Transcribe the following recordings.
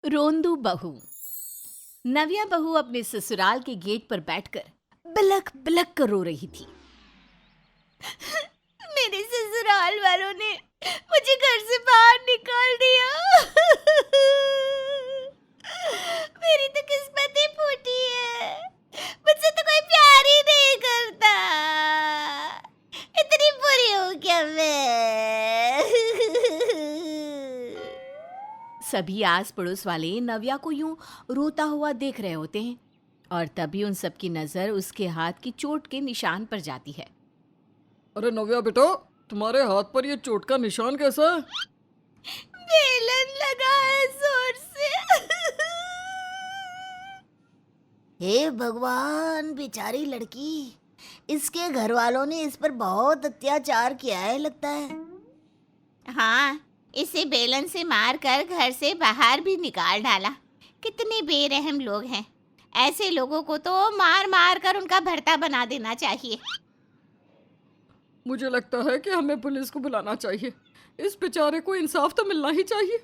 रोंदू बहू। नव्या बहू अपने ससुराल के गेट पर बैठकर बिलख बिलख कर रो रही थी। मेरे ससुराल वालों ने मुझे घर से बाहर निकाल दिया। मेरी तो किस्मत ही फूटी है। मुझसे तो कोई प्यार ही नहीं करता। इतनी बुरी हूँ क्या मैं? सभी आस पड़ोस वाले नव्या को यूं रोता हुआ देख रहे होते हैं और तभी उन सबकी नजर उसके हाथ की चोट के निशान पर जाती है। अरे नव्या बेटा, तुम्हारे हाथ पर ये चोट का निशान कैसा है? बेलन लगा है जोर से। हे भगवान, बेचारी लड़की, इसके घर वालों ने इस पर बहुत अत्याचार किया है लगता है। हाँ, इसे बेलन से मारकर घर से बाहर भी निकाल डाला। कितने बेरहम लोग हैं। ऐसे लोगों को तो मार मार कर उनका भरता बना देना चाहिए। मुझे लगता है कि हमें पुलिस को बुलाना चाहिए। इस बेचारे को इंसाफ तो मिलना ही चाहिए,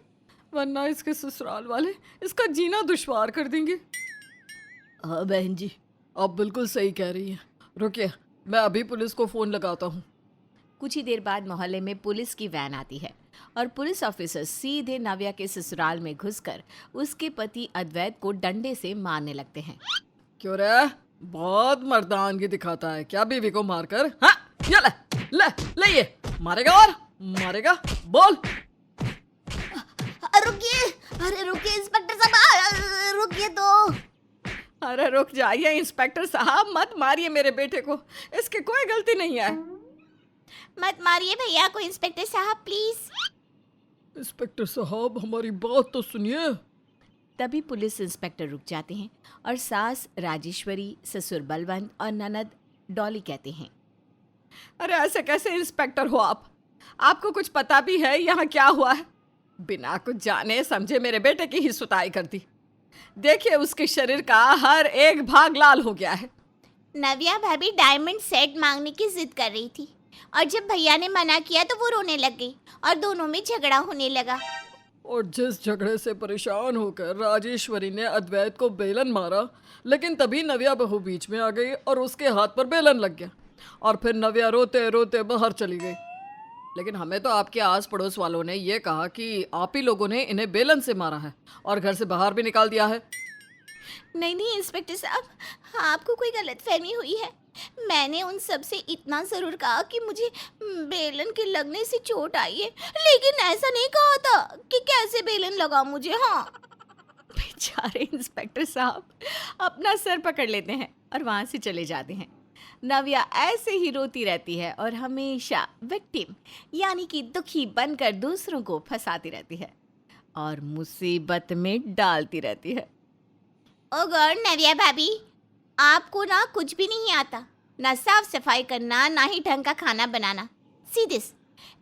वरना इसके ससुराल वाले इसका जीना दुश्वार कर देंगे। हाँ बहन जी, आप बिल्कुल सही कह रही हैं। रुकिए, मैं अभी पुलिस को फ़ोन लगाता हूँ। कुछ ही देर बाद मोहल्ले में पुलिस की वैन आती है और पुलिस ऑफिसर सीधे नव्या के ससुराल में घुसकर उसके पति अद्वैत को डंडे से मारने लगते हैं। क्यों रे, बहुत मर्दानगी दिखाता है क्या बीवी को मारकर? हाँ, ये ले ले ले, ये मारेगा और मारेगा, बोल। रुकिए, अरे रुकिए इंस्पेक्टर साहब, रुकिए तो। अरे रुक जाइए इंस्पेक्टर साहब, मत मारिए मेरे बेटे को, इसकी कोई गलती नहीं है। मत मारिए भैया को इंस्पेक्टर साहब, प्लीज। इंस्पेक्टर साहब, हमारी बात तो सुनिए। तभी पुलिस इंस्पेक्टर रुक जाते हैं और सास राजेश्वरी, ससुर बलवंत और ननद डॉली कहते हैं, अरे ऐसे कैसे इंस्पेक्टर हो आप? आपको कुछ पता भी है यहाँ क्या हुआ है? बिना कुछ जाने समझे मेरे बेटे की ही सुताई कर दी। देखिए, उसके शरीर का हर एक भाग लाल हो गया है। नव्या भाभी डायमंड सेट मांगने की जिद कर रही थी और जब भैया ने मना किया तो वो रोने लग गई और दोनों में झगड़ा होने लगा। और जिस झगड़े से परेशान होकर राजेश्वरी ने अद्वैत को बेलन मारा, लेकिन तभी नव्या बहू बीच में आ गई और उसके हाथ पर बेलन लग गया और फिर नव्या रोते रोते बाहर चली गई। लेकिन हमें तो आपके आस पड़ोस वालों ने ये कहा कि आप ही लोगों ने इन्हें बेलन से मारा है और घर से बाहर भी निकाल दिया है। नहीं नहीं इंस्पेक्टर साहब, आपको कोई गलतफहमी हुई है। मैंने उन सब से इतना ज़रूर कहा कि मुझे बेलन के लगने से चोट आई है, लेकिन ऐसा नहीं कहा था कि कैसे बेलन लगा मुझे। हाँ, बेचारे इंस्पेक्टर साहब अपना सर पकड़ लेते हैं और वहाँ से चले जाते हैं। नव्या ऐसे ही रोती रहती है और हमेशा विक्टिम यानी कि दुखी बनकर दूसरों को फंसाती रहती है और मुसीबत में डालती रहती है। ओ गॉड नव्या भाभी, आपको ना कुछ भी नहीं आता, ना साफ सफाई करना, ना ही ढंग का खाना बनाना। सीधे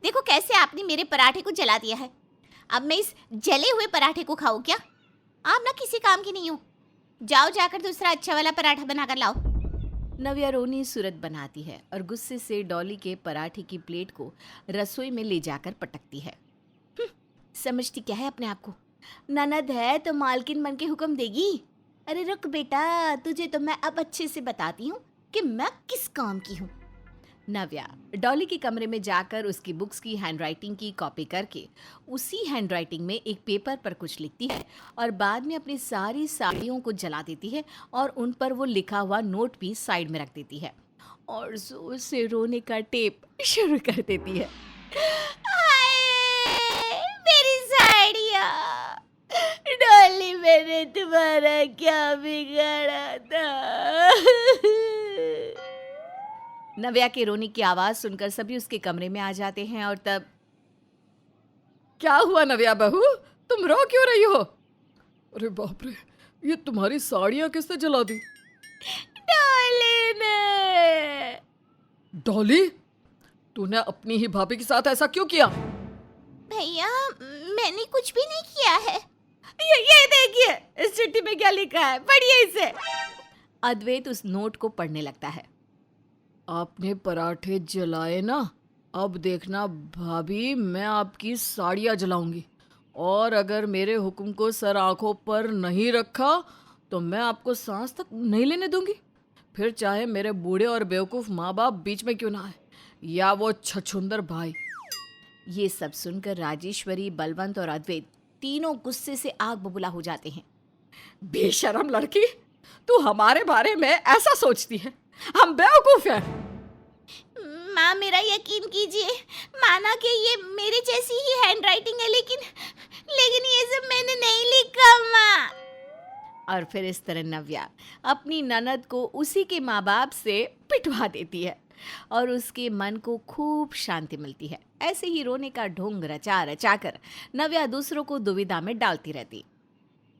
देखो कैसे आपने मेरे पराठे को जला दिया है। अब मैं इस जले हुए पराठे को खाऊं क्या? आप ना किसी काम की नहीं हो। जाओ जाकर दूसरा अच्छा वाला पराठा बनाकर लाओ। नव्या रोनी सूरत बनाती है और गुस्से से डॉली के पराठे की प्लेट को रसोई में ले जाकर पटकती है। समझती क्या है अपने आप को? ननद है तो मालकिन बन के हुक्म देगी। अरे रुक बेटा, तुझे तो मैं अब अच्छे से बताती हूँ कि मैं किस काम की हूँ। नव्या डॉली के कमरे में जाकर उसकी बुक्स की हैंडराइटिंग की कॉपी करके उसी हैंडराइटिंग में एक पेपर पर कुछ लिखती है और बाद में अपनी सारी साड़ियों को जला देती है और उन पर वो लिखा हुआ नोट भी साइड में रख देती है और जोर से रोने का टेप शुरू कर देती है। मेरी साड़ियाँ, डॉली, मैंने तुम्हारा क्या बिगाड़ा था? नव्या के रोने की आवाज सुनकर सभी उसके कमरे में आ जाते हैं और तब, क्या हुआ नव्या बहू, तुम रो क्यों रही हो? अरे बाप रे, ये तुम्हारी साड़ियाँ किसने जला दी? डॉली ने। डॉली, तूने अपनी ही भाभी के साथ ऐसा क्यों किया? भैया, मैंने कुछ भी नहीं किया है। ये देखिए इस चिट्ठी में क्या लिखा है, पढ़िए इसे। अद्वैत उस नोट को पढ़ने लगता है। आपने पराठे जलाए ना, अब देखना भाभी, मैं आपकी साड़ियाँ जलाऊंगी और अगर मेरे हुक्म को सर आंखों पर नहीं रखा तो मैं आपको सांस तक नहीं लेने दूंगी। फिर चाहे मेरे बूढ़े और बेवकूफ़ माँ बाप बीच में क्यों ना आए, या वो छछूंदर भाई। ये सब सुनकर राजेश्वरी, बलवंत और अद्वैत तीनों गुस्से से आग बबूला हो जाते हैं। बेशरम लड़की, तू हमारे बारे में ऐसा सोचती है? हम बेवकूफ हैं। माँ, मेरा यकीन कीजिए, माना कि ये मेरे जैसी ही हैंडराइटिंग है, लेकिन ये सब मैंने नहीं लिखा माँ। और फिर इस तरह नव्या अपनी ननद को उसी के माँ बाप से पिटवा देती है और उसके मन को खूब शांति मिलती है। ऐसे ही रोने का ढोंग रचा रचा कर नव्या दूसरों को दुविधा में डालती रहती।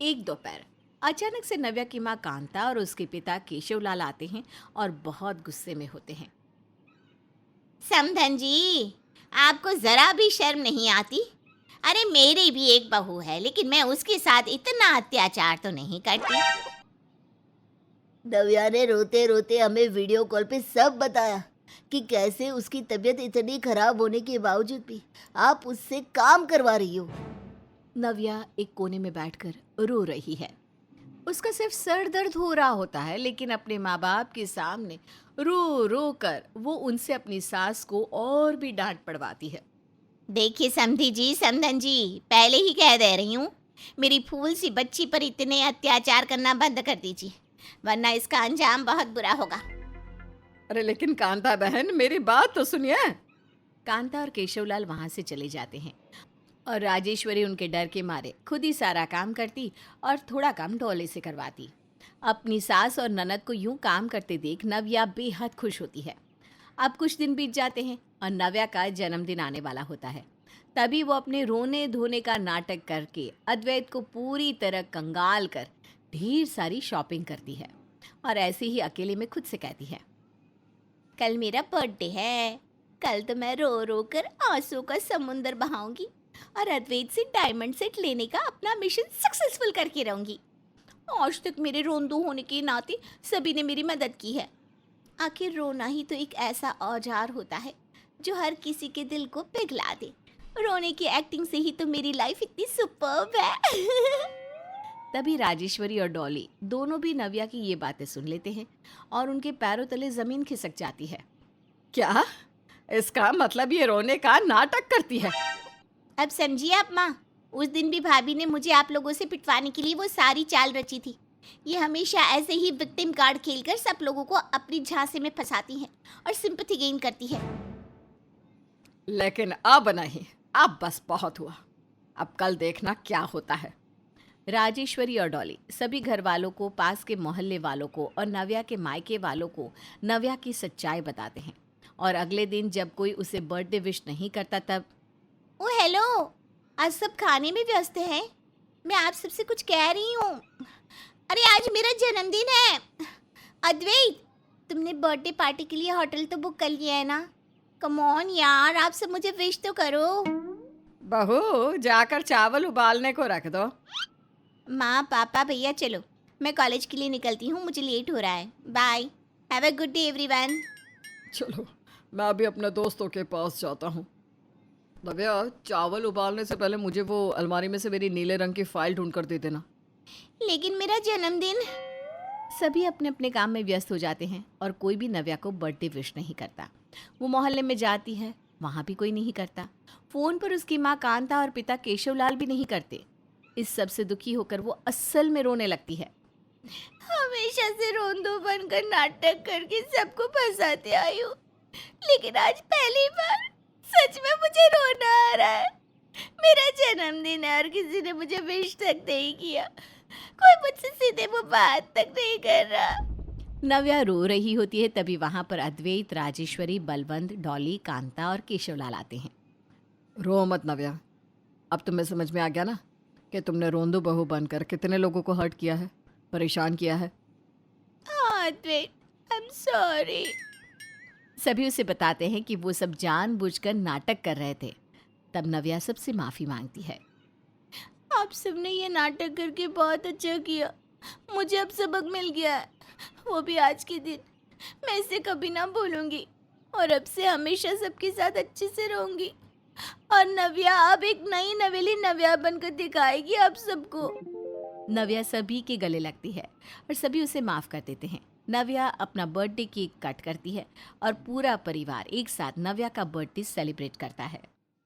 एक दोपहर अचानक से नव्या की माँ कांता और उसके पिता केशवलाल आते हैं और बहुत गुस्से में होते हैं। समधन जी, आपको जरा भी शर्म नहीं आती? अरे मेरी भी एक बहू है, लेकिन मैं उसके साथ इतना अत्याचार तो नहीं करती। नव्या ने रोते रोते हमें वीडियो कॉल पे सब बताया कि कैसे उसकी तबीयत इतनी खराब होने के बावजूद भी आप उससे काम करवा रही हो। नव्या एक कोने में बैठकर रो रही है। उसका सिर्फ सर दर्द हो रहा होता है, लेकिन अपने माँ बाप के सामने रो रो कर वो उनसे अपनी सास को और भी डांट पड़वाती है। देखिए समधी जी, समधन जी, पहले ही कह दे रही हूँ, मेरी फूल सी बच्ची पर इतने अत्याचार करना बंद कर दीजिए, वरना इसका अंजाम बहुत बुरा होगा। अरे लेकिन कांता बहन, मेरी बात तो सुनिए। कांता और केशवलाल वहाँ से चले जाते हैं और राजेश्वरी उनके डर के मारे खुद ही सारा काम करती और थोड़ा काम डोले से करवाती। अपनी सास और ननद को यूं काम करते देख नव्या बेहद खुश होती है। अब कुछ दिन बीत जाते हैं और नव्या का जन्मदिन आने वाला होता है। तभी वो अपने रोने धोने का नाटक करके अद्वैत को पूरी तरह कंगाल कर ढेर सारी शॉपिंग करती है और ऐसे ही अकेले में खुद से कहती है, कल मेरा बर्थडे है, कल तो मैं रो रो कर आंसू का समुंदर बहाऊंगी और अद्वैत से डायमंड सेट लेने का अपना मिशन सक्सेसफुल करके रहूंगी। आज तक मेरे रोंदू होने के नाते सभी ने मेरी मदद की है। आखिर रोना ही तो एक ऐसा औजार होता है जो हर किसी के दिल को पिघला दे। रोने की एक्टिंग से ही तो मेरी लाइफ इतनी सुपर्ब है। तभी राजेश्वरी और डॉली दोनों भी नव्या की ये बातें सुन लेते हैं और उनके पैरों तले जमीन खिसक जाती है। क्या? इसका मतलब ये रोने का नाटक करती है? अब समझिए आप माँ, उस दिन भी भाभी ने मुझे आप लोगों से पिटवाने के लिए वो सारी चाल रची थी। ये हमेशा ऐसे ही विक्टिम कार्ड खेलकर सब लोगों को अपनी झांसे में फंसाती है और सिंपैथी गेन करती है। लेकिन अब नहीं, अब बस बहुत हुआ। अब कल देखना क्या होता है। राजेश्वरी और डॉली सभी घर वालों को, पास के मोहल्ले वालों को और नव्या के मायके वालों को नव्या की सच्चाई बताते हैं। और अगले दिन जब कोई उसे बर्थडे विश नहीं करता तब, ओ हेलो, आज सब खाने में व्यस्त हैं, मैं आप सबसे कुछ कह रही हूँ। अरे आज मेरा जन्मदिन है। अद्वैत, तुमने बर्थडे पार्टी के लिए होटल तो बुक कर लिया है ना? कम ऑन यार, आप सब मुझे विश तो करो। बहू, जाकर चावल उबालने को रख दो। माँ, पापा, भैया, चलो मैं कॉलेज के लिए निकलती हूँ, मुझे लेट हो रहा है। Bye, have a good day everyone. चलो, मैं अभी अपने दोस्तों के पास जाता हूँ। नव्या, चावल उबालने से पहले मुझे वो अलमारी में से मेरी नीले रंग की फाइल ढूंढ कर दे देना। लेकिन मेरा जन्मदिन। सभी अपने अपने काम में व्यस्त हो जाते हैं और कोई भी नव्या को बर्थडे विश नहीं करता। वो मोहल्ले में जाती है, वहाँ भी कोई नहीं करता। फ़ोन पर उसकी माँ कांता और पिता केशवलाल भी नहीं करते। इस सब से दुखी होकर वो असल में रोने लगती है। हमेशा से रोंदो बनकर नाटक करके सबको फंसाते आई हूँ, लेकिन आज पहली बार सच में मुझे रोना आ रहा है। मेरा जन्मदिन है और किसी ने मुझे विश तक नहीं किया, कोई मुझसे सीधे वो बात तक नहीं कर रहा। नव्या रो रही होती है, तभी वहाँ पर अद्वैत, राजेश्वरी, बलवंत, डॉली, कांता और केशवलाल आते हैं। रो मत नव्या, अब तुम्हें समझ में आ गया ना कि तुमने रोंदू बहू बनकर कितने लोगों को हर्ट किया है, परेशान किया है। अद्वैत, आई एम सॉरी। सभी उसे बताते हैं कि वो सब जानबूझकर नाटक कर रहे थे। तब नव्या सबसे माफ़ी मांगती है। आप सबने ये नाटक करके बहुत अच्छा किया, मुझे अब सबक मिल गया है, वो भी आज के दिन। मैं इसे कभी ना भूलूंगी और अब से हमेशा सबके साथ अच्छे से रहूंगी। और नव्या अब एक नई नवेली नव्या बनकर दिखाएगी आप सबको। नव्या सभी के गले लगती है और सभी उसे माफ कर देते हैं। नव्या अपना बर्थडे केक कट करती है और पूरा परिवार एक साथ नव्या का बर्थडे सेलिब्रेट करता है।